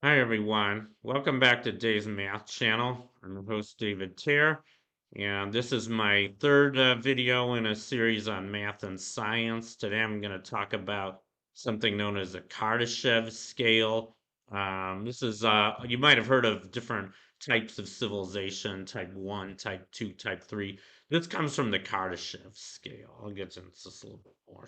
Hi, everyone. Welcome back to Dave's Math Channel. I'm your host, David Tear, and this is my third video in a series on math and science. Today, I'm going to talk about something known as a Kardashev scale. You might have heard of different types of civilization, type 1, type 2, type 3. This comes from the Kardashev scale. I'll get into this a little bit more.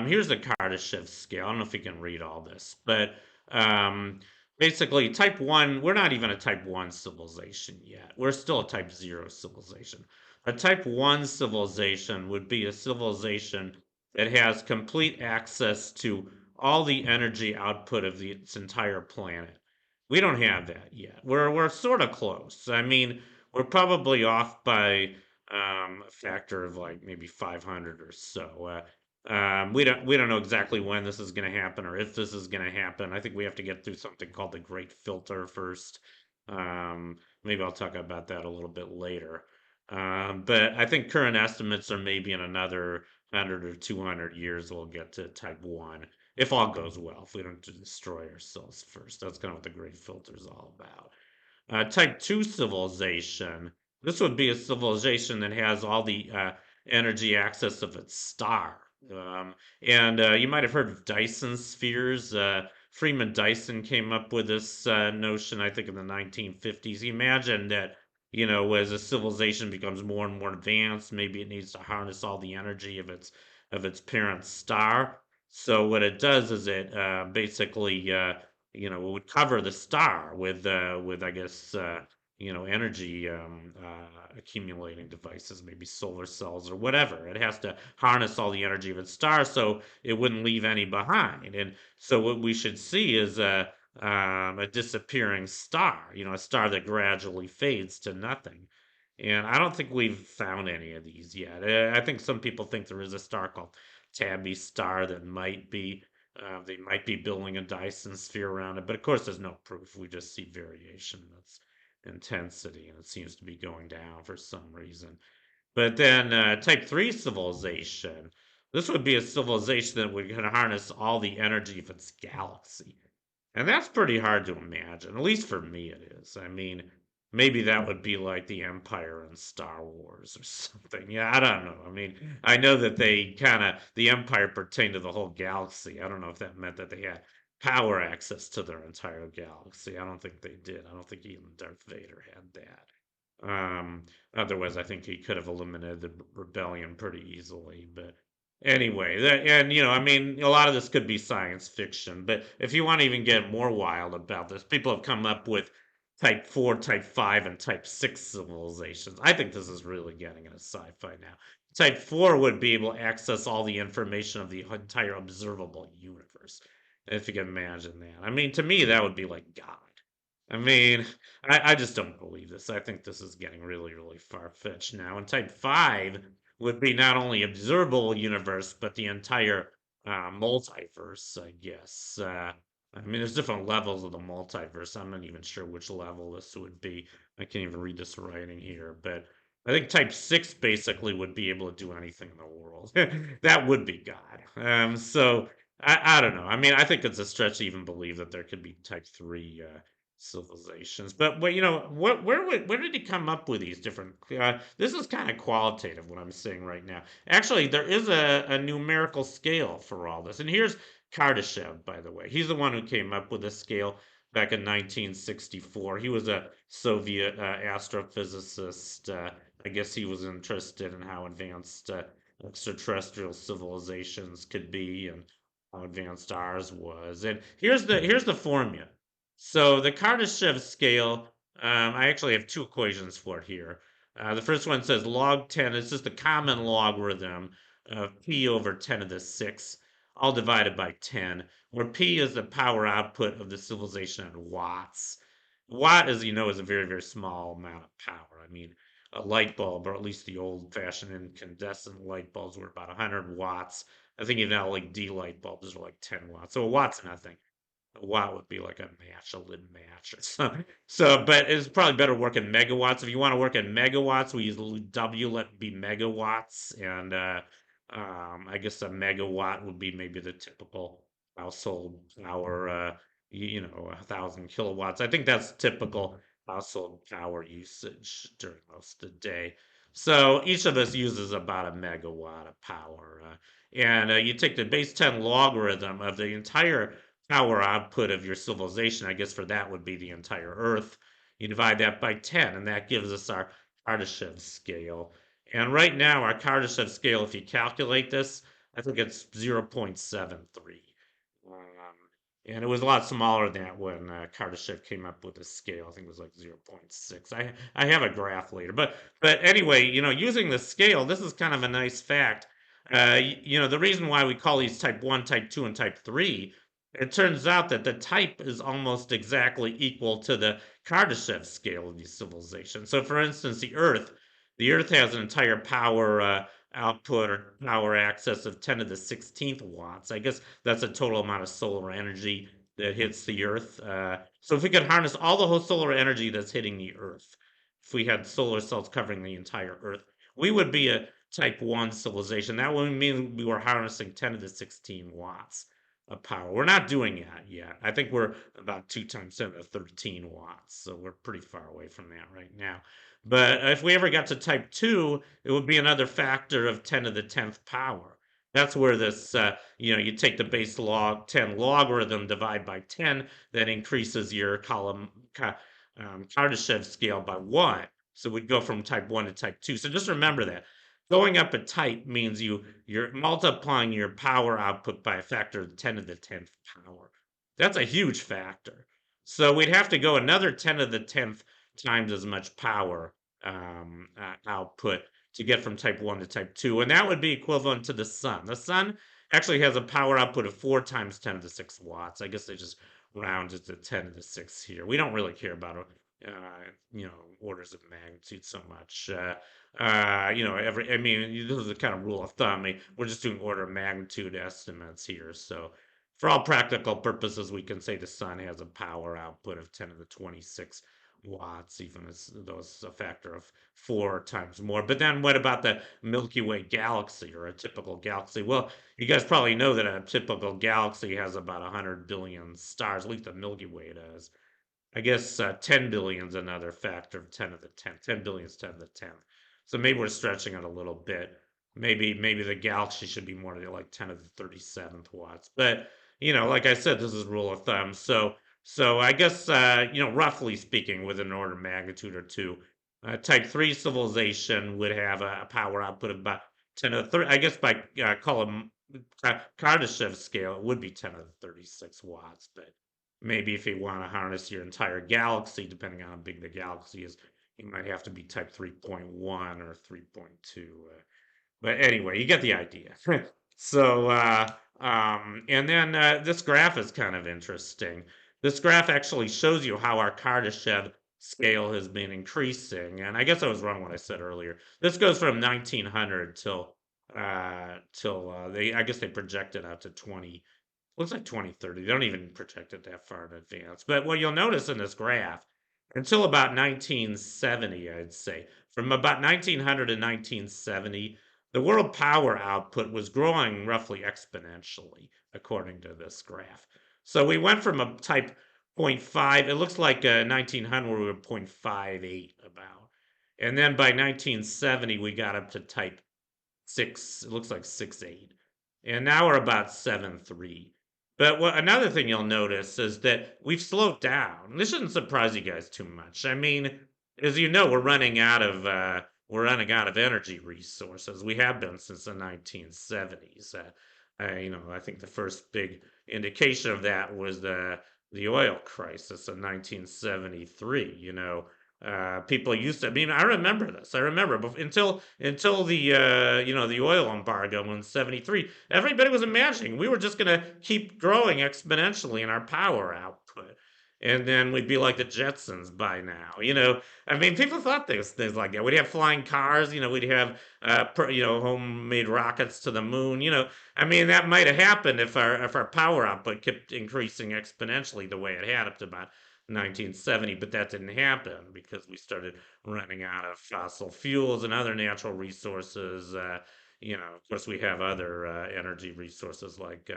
Here's the Kardashev scale. I don't know if you can read all this, but um, basically, type 1, we're not even a type 1 civilization yet. We're still a type 0 civilization. A type 1 civilization would be a civilization that has complete access to all the energy output of its entire planet. We don't have that yet. We're sort of close. I mean, we're probably off by a factor of like maybe 500 or so. We don't know exactly when this is going to happen or if this is going to happen. I think we have to get through something called the Great Filter first. Maybe I'll talk about that a little bit later. But I think current estimates are maybe in another 100 or 200 years we'll get to type 1 if all goes well, if we don't destroy ourselves first. That's kind of what the Great Filter is all about. Type 2 civilization. This would be a civilization that has all the energy access of its star. And You might have heard of Dyson spheres. Freeman Dyson came up with this notion, I think, in the 1950s. He imagined that, as a civilization becomes more and more advanced, maybe it needs to harness all the energy of its parent star. So what it does is it basically it would cover the star with I guess energy accumulating devices, maybe solar cells or whatever. It has to harness all the energy of its star so it wouldn't leave any behind. And so what we should see is a disappearing star, a star that gradually fades to nothing. And I don't think we've found any of these yet. I think some people think there is a star called Tabby star that they might be building a Dyson sphere around it, but of course, there's no proof. We just see variation. That's intensity, and it seems to be going down for some reason. But then type 3 civilization, this would be a civilization that would harness all the energy of its galaxy. And that's pretty hard to imagine. At least for me, it is. I mean, maybe that would be like the Empire in Star Wars or something. Yeah, I don't know. I mean, I know that the Empire pertained to the whole galaxy. I don't know if that meant that they had power access to their entire galaxy. I don't think they did. I don't think even Darth Vader had that. Otherwise, I think he could have eliminated the rebellion pretty easily. But anyway, I mean, a lot of this could be science fiction. But if you want to even get more wild about this, people have come up with type 4, type 5, and type 6 civilizations. I think this is really getting into sci-fi now. Type 4 would be able to access all the information of the entire observable universe. If you can imagine that. I mean, to me, that would be like God. I mean, I just don't believe this. I think this is getting really, really far-fetched now. And type 5 would be not only observable universe, but the entire multiverse, I guess. I mean, there's different levels of the multiverse. I'm not even sure which level this would be. I can't even read this writing here, but I think type 6 basically would be able to do anything in the world. That would be God. I don't know. I mean, I think it's a stretch to even believe that there could be type 3 civilizations. But where did he come up with these different? This is kind of qualitative what I'm saying right now. Actually, there is a numerical scale for all this, and here's Kardashev, by the way. He's the one who came up with this scale back in 1964. He was a Soviet astrophysicist. I guess he was interested in how advanced extraterrestrial civilizations could be and how advanced ours was. And here's the formula. So the Kardashev scale, I actually have two equations for it here. The first one says log 10, it's just a common logarithm of p over 10 to the 6, all divided by 10, where p is the power output of the civilization in watts. Watt, as you know, is a very, very small amount of power. I mean, a light bulb, or at least the old-fashioned incandescent light bulbs, were about 100 watts. I think even LED light bulbs are like 10 watts. So a watt's nothing. A watt would be like a match, a lid match or something. But it's probably better work in megawatts. If you want to work in megawatts, we use W, let it be megawatts. And I guess a megawatt would be maybe the typical household power. you know, 1,000 kilowatts. I think that's typical household power usage during most of the day. So each of us uses about a megawatt of power. And you take the base 10 logarithm of the entire power output of your civilization. I guess for that would be the entire Earth. You divide that by 10, and that gives us our Kardashev scale. And right now, our Kardashev scale, if you calculate this, I think it's 0.73. Um, and it was a lot smaller than that when Kardashev came up with the scale. I think it was like 0.6. I have a graph later, but anyway, you know, using the scale, this is kind of a nice fact. You know, the reason why we call these type 1, type 2, and type 3, it turns out that the type is almost exactly equal to the Kardashev scale of these civilizations. So, for instance, the Earth has an entire power output or power access of 10 to the 16th watts. I guess that's a total amount of solar energy that hits the Earth. So if we could harness all the whole solar energy that's hitting the Earth, if we had solar cells covering the entire Earth, we would be a type 1 civilization. That would mean we were harnessing 10 to the 16 watts of power. We're not doing that yet. I think we're about 2 times 10 to the 13 watts. So we're pretty far away from that right now. But if we ever got to type 2, it would be another factor of 10 to the 10th power. That's where this, you know, you take the base log 10 logarithm, divide by 10, that increases your Kardashev scale by 1. So we'd go from type 1 to type 2. So just remember that. Going up a type means you're multiplying your power output by a factor of 10 to the 10th power. That's a huge factor. So we'd have to go another 10 to the 10th times as much power output to get from type 1 to type 2. And that would be equivalent to the sun. The sun actually has a power output of 4 times 10 to the 6 watts. I guess they just round it to 10 to the 6 here. We don't really care about you know, orders of magnitude so much. You know, I mean, this is a kind of rule of thumb. I mean, we're just doing order of magnitude estimates here. So for all practical purposes, we can say the sun has a power output of 10 to the 26 watts, even as those a factor of 4 times more. But then what about the Milky Way galaxy or a typical galaxy? Well, you guys probably know that a typical galaxy has about 100 billion stars, at least the Milky Way does. I guess 10 billion is another factor of 10 to the 10th. 10 billion is 10 to the 10th. So maybe we're stretching it a little bit. Maybe the galaxy should be more like 10 to the 37th watts. But, you know, like I said, this is rule of thumb. So I guess, you know, roughly speaking, with an order of magnitude or two, type 3 civilization would have a power output of about 10 to the 30. I guess by column Kardashev scale, it would be 10 to the 36 watts. But maybe if you want to harness your entire galaxy, depending on how big the galaxy is, you might have to be type 3.1 or 3.2. But anyway, you get the idea. So, and then this graph is kind of interesting. This graph actually shows you how our Kardashev scale has been increasing. And I guess I was wrong when I said earlier. This goes from 1900 till I guess they projected out to 20, looks like 2030. They don't even project it that far in advance. But what you'll notice in this graph, until about 1970, I'd say, from about 1900 to 1970, the world power output was growing roughly exponentially, according to this graph. So we went from a type zero point 0.5, it looks like 1900 we were 0.58 about. And then by 1970, we got up to type 6, it looks like 6.8. And now we're about 7.3. But another thing you'll notice is that we've slowed down. This shouldn't surprise you guys too much. I mean, as you know, we're running out of energy resources. We have been since the 1970s. You know, I think the first big indication of that was the oil crisis in 1973. You know, people used to. I mean, I remember this. I remember until the you know, the oil embargo in '73. Everybody was imagining we were just going to keep growing exponentially in our power output, and then we'd be like the Jetsons by now. You know, I mean, people thought things like that. We'd have flying cars. You know, we'd have you know, homemade rockets to the moon. You know, I mean, that might have happened if our power output kept increasing exponentially the way it had up to about 1970, but that didn't happen because we started running out of fossil fuels and other natural resources. You know, of course, we have other energy resources like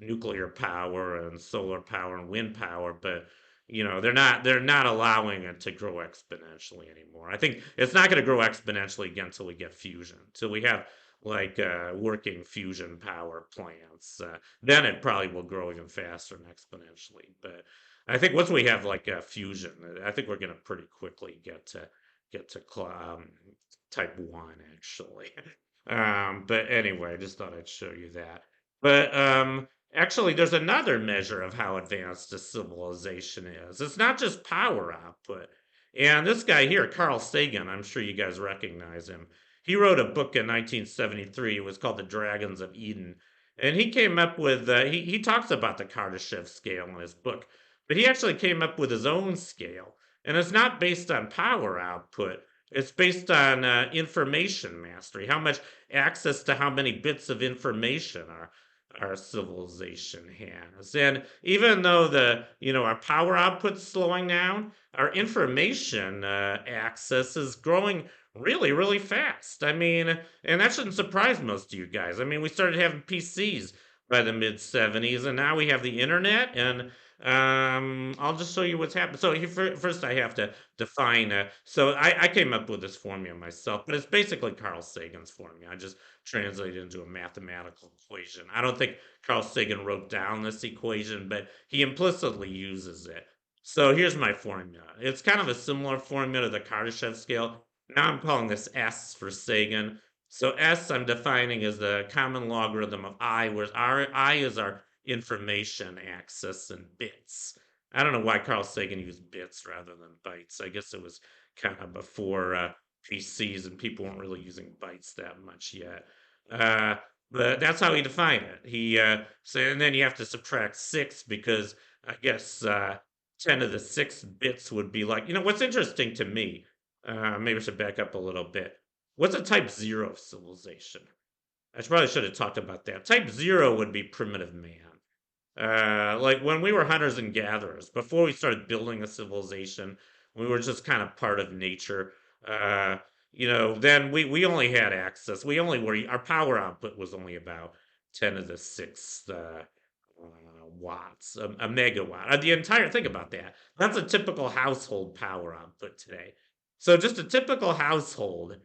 nuclear power and solar power and wind power, but they're not allowing it to grow exponentially anymore. I think it's not going to grow exponentially again until we get fusion, till we have like working fusion power plants. Then it probably will grow even faster and exponentially. But I think once we have like fusion, I think we're going to pretty quickly get to type one actually. But anyway, I just thought I'd show you that. But actually, there's another measure of how advanced a civilization is. It's not just power output. And this guy here, Carl Sagan, I'm sure you guys recognize him. He wrote a book in 1973. It was called The Dragons of Eden. And he came up with, he talks about the Kardashev scale in his book, but he actually came up with his own scale. And it's not based on power output, it's based on information mastery, how much access to how many bits of information our civilization has. And even though our power output's slowing down, our information access is growing really, really fast. I mean, and that shouldn't surprise most of you guys. I mean, we started having PCs by the mid 70s, and now we have the internet. And I'll just show you what's happened. So first, I have to define. So I came up with this formula myself, but it's basically Carl Sagan's formula. I just translated it into a mathematical equation. I don't think Carl Sagan wrote down this equation, but he implicitly uses it. So here's my formula. It's kind of a similar formula to the Kardashev scale. Now I'm calling this S for Sagan. So S I'm defining as the common logarithm of I, where I is our information access in bits. I don't know why Carl Sagan used bits rather than bytes. I guess it was kind of before PCs and people weren't really using bytes that much yet. Uh, but that's how he defined it. And then you have to subtract six because I guess 10 to the six bits would be like, what's interesting to me, maybe I should back up a little bit. What's a type zero civilization? I probably should have talked about that. Type zero would be primitive man. Like when we were hunters and gatherers, before we started building a civilization, we were just kind of part of nature. Uh, then we only had access. We only were our power output was only about 10 to the sixth watts, a megawatt. The entire think about that. That's a typical household power output today. So just a typical household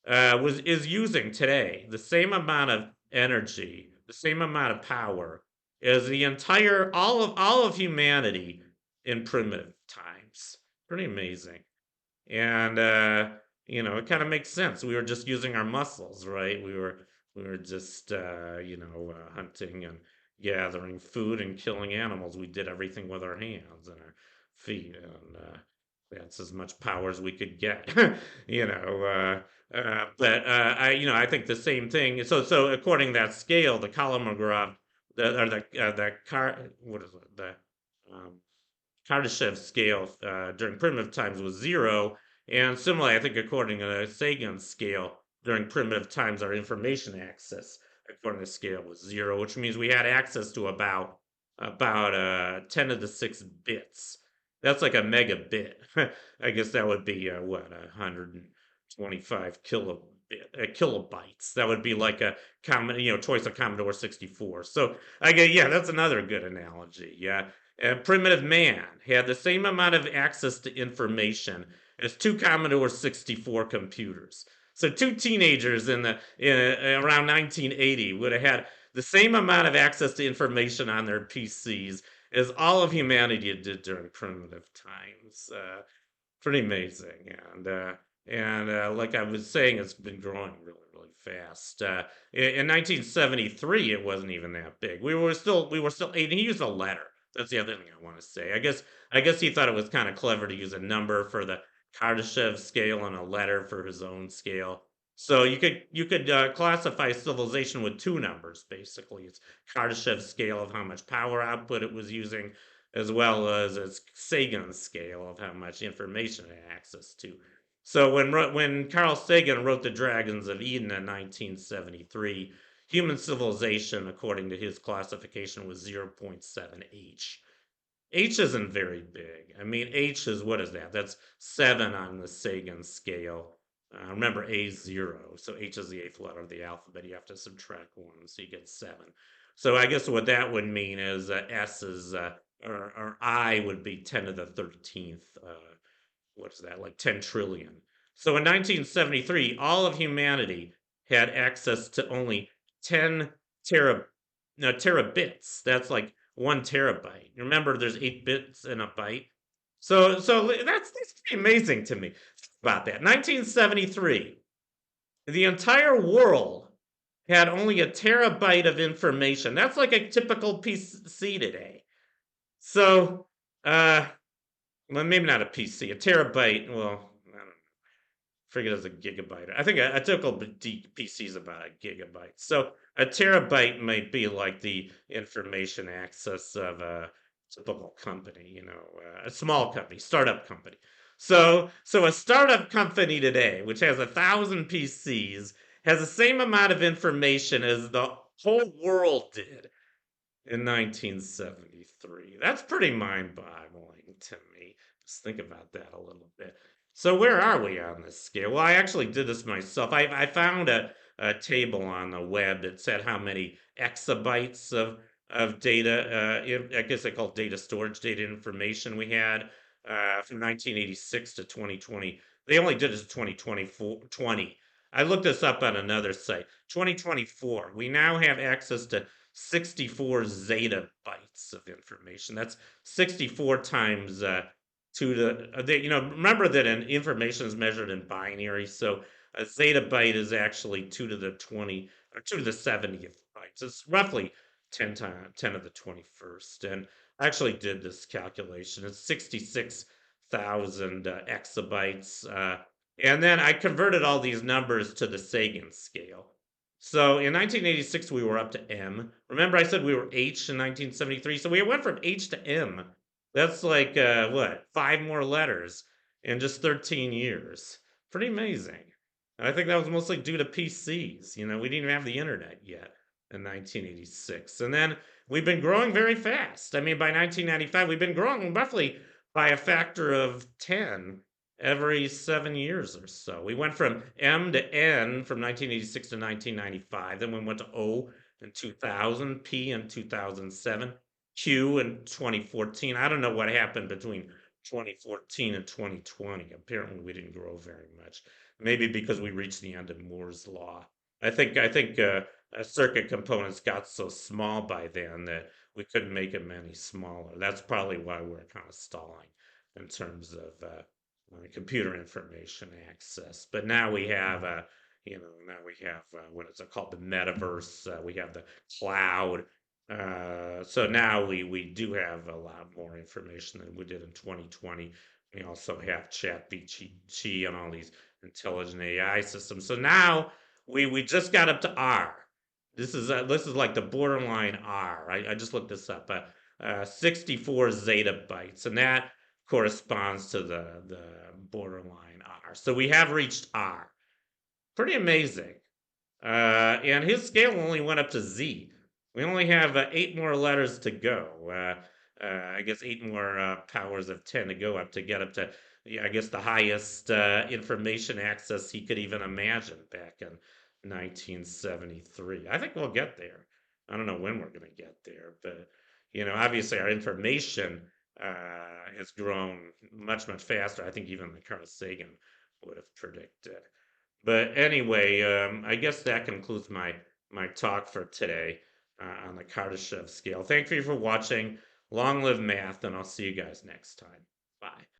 was is using today the same amount of energy, the same amount of power as the entire all of humanity in primitive times. Pretty amazing. And it kind of makes sense. We were just using our muscles, right? We were just hunting and gathering food and killing animals. We did everything with our hands and our feet, and that's as much power as we could get. I think the same thing. So according to that scale, the Kolmogorov, the car, what is it? The um, Kardashev scale during primitive times was zero. And similarly, I think according to Sagan's scale, during primitive times, our information access, according to the scale, was zero, which means we had access to about 10 to the 6 bits. That's like a megabit. I guess that would be what 125 kilobytes. That would be like a choice of Commodore 64. So I get yeah, that's another good analogy. Yeah, primitive man had the same amount of access to information as two Commodore 64 computers. So two teenagers around 1980 would have had the same amount of access to information on their PCs as all of humanity did during primitive times. Pretty amazing, and like I was saying, it's been growing really, really fast. In 1973, it wasn't even that big. We were still. And he used a letter. That's the other thing I want to say. I guess he thought it was kind of clever to use a number for the Kardashev scale and a letter for his own scale. So you could classify civilization with two numbers basically. It's Kardashev scale of how much power output it was using, as well as its Sagan scale of how much information it had access to. So when Carl Sagan wrote The Dragons of Eden in 1973, human civilization, according to his classification, was zero point 0.7 H. H isn't very big. I mean, H is what is that? That's 7 on the Sagan scale. Remember, A is 0, so H is the eighth letter of the alphabet. You have to subtract 1, so you get 7. So I guess what that would mean is S is or I would be 10 to the 13th. What's that, like 10 trillion. So in 1973, all of humanity had access to only 10 tera, no, terabits. That's like 1 terabyte. Remember, there's 8 bits in a byte. So that's pretty amazing to me about that. 1973, the entire world had only a terabyte of information. That's like a typical PC today. So, well, maybe not a PC, a terabyte. Well, I don't know. Forget it as a gigabyte. I think a typical PC is about a gigabyte. So a terabyte might be like the information access of a typical company, a small company, startup company. So a startup company today, which has 1,000 PCs, has the same amount of information as the whole world did in 1973. That's pretty mind-boggling to me. Just think about that a little bit. So where are we on this scale? Well, I actually did this myself. I found a table on the web that said how many exabytes of data, I guess they call data storage, data information we had from 1986 to 2020. They only did it to 2020. I looked this up on another site. 2024, we now have access to 64 zettabytes of information. That's 64 times 2 to, remember that information is measured in binary. So a zettabyte is actually 2 to the 20 or 2 to the 70th bytes. It's roughly 10 times 10 to the 21st. And I actually did this calculation. It's 66,000 exabytes. And then I converted all these numbers to the Sagan scale. So in 1986, we were up to M. Remember, I said we were H in 1973. So we went from H to M. That's like, what, 5 more letters in just 13 years. Pretty amazing. And I think that was mostly due to PCs. We didn't even have the internet yet in 1986. And then we've been growing very fast. I mean, by 1995, we've been growing roughly by a factor of 10 every 7 years or so. We went from M to N from 1986 to 1995. Then we went to O in 2000, P in 2007, Q in 2014. I don't know what happened between 2014 and 2020. Apparently, we didn't grow very much. Maybe because we reached the end of Moore's law. I think circuit components got so small by then that we couldn't make them any smaller. That's probably why we're kind of stalling in terms of computer information access. But now we have, what is it called, the metaverse. We have the cloud. So now we do have a lot more information than we did in 2020. We also have ChatGPT and all these intelligent AI systems. So now we just got up to R. This is like the borderline R. I just looked this up. 64 zettabytes, and that corresponds to the borderline R. So we have reached R. Pretty amazing. And his scale only went up to Z. We only have 8 more letters to go. I guess 8 more powers of 10 to go up to get up to, yeah, I guess, the highest information access he could even imagine back in 1973. I think we'll get there. I don't know when we're going to get there, but obviously our information has grown much, much faster. I think even the Carl Sagan would have predicted. But anyway, I guess that concludes my talk for today on the Kardashev scale. Thank you for watching. Long live math, and I'll see you guys next time. Bye.